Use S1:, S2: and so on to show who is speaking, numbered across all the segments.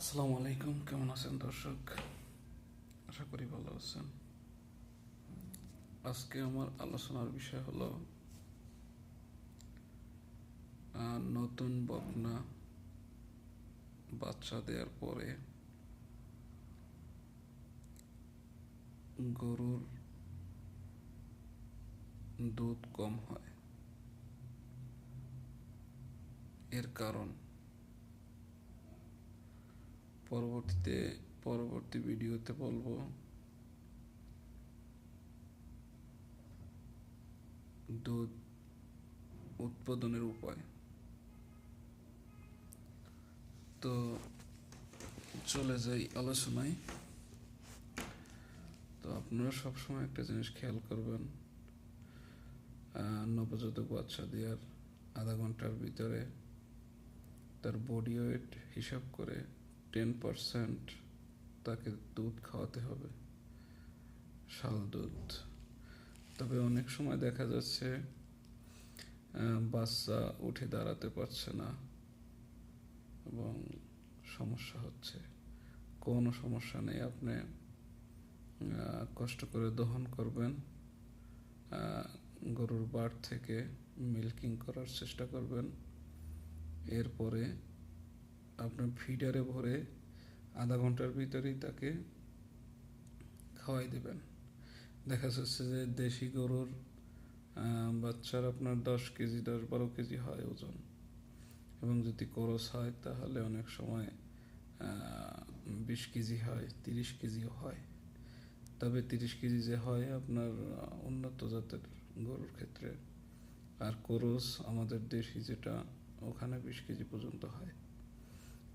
S1: আসসালামু আলাইকুম, কেমন আছেন দর্শক? আশা করি ভালো আছেন। আজকে আমার আলোচনার বিষয় হলো নতুন বকনা বাচ্চা দেওয়ার পরে গরুর দুধ কম হয়, এর কারণ পরবর্তী ভিডিওতে বলবো। দুধ উৎপাদনের উপায়। তো চলে যাই আলোচনায়। তো আপনারা সবসময় একটা জিনিস খেয়াল করবেন, নবজাতক বাচ্চা দেওয়ার আধা ঘন্টার ভিতরে তার বডি ওয়েট হিসাব করে 10% তাকে দুধ খাওয়াতে হবে, শাল দুধ। তবে অনেক সময় দেখা যাচ্ছে বাচ্চা উঠে দাঁড়াতে পারছে না এবং সমস্যা হচ্ছে। কোনো সমস্যা নেই, আপনি কষ্ট করে দহন করবেন, গরুর বাট থেকে মিল্কিং করার চেষ্টা করবেন। এরপরে আপনার ফিডারে ভরে আধা ঘন্টার ভিতরেই তাকে খাওয়াই দেবেন। দেখা যাচ্ছে যে দেশি গরুর বাচ্চার আপনার 10 কেজি 10-12 কেজি হয় ওজন, এবং যদি ক্রস হয় তাহলে অনেক সময় 20 কেজি হয়, 30 কেজিও হয়। তবে 30 কেজি যে হয় আপনার উন্নত জাতের গরুর ক্ষেত্রে, আর ক্রস আমাদের দেশি যেটা, ওখানে 20 কেজি পর্যন্ত হয়।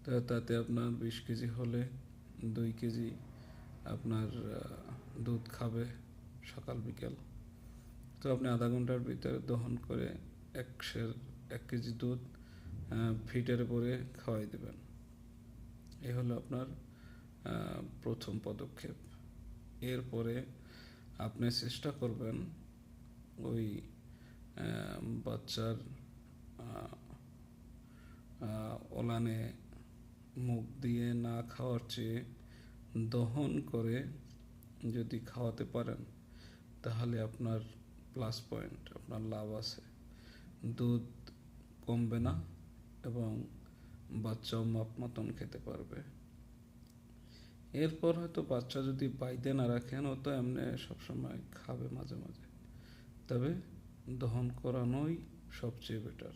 S1: তো তাতে আপনার 20 কেজি হলে 2 কেজি আপনার দুধ খাবে সকাল বিকেল। তো আপনি আধা ঘন্টার ভিতরে দহন করে 1 কেজি দুধ ফিডারে ভরে খাওয়াই দেবেন। এ হলো আপনার প্রথম পদক্ষেপ। এরপরে আপনি চেষ্টা করবেন ওই বাচ্চার ওলানে মুখ দিয়ে না খাওয়ার চেয়ে দহন করে যদি খাওয়াতে পারেন তাহলে আপনার প্লাস পয়েন্ট, আপনার লাভ আছে। দুধ কমবে না এবং বাচ্চাও মাপ মতন খেতে পারবে। এরপর হয়তো বাচ্চা যদি বাইতে না রাখেন, ও তো এমনি সবসময় খাবে মাঝে মাঝে, তবে দহন করানোই সবচেয়ে বেটার।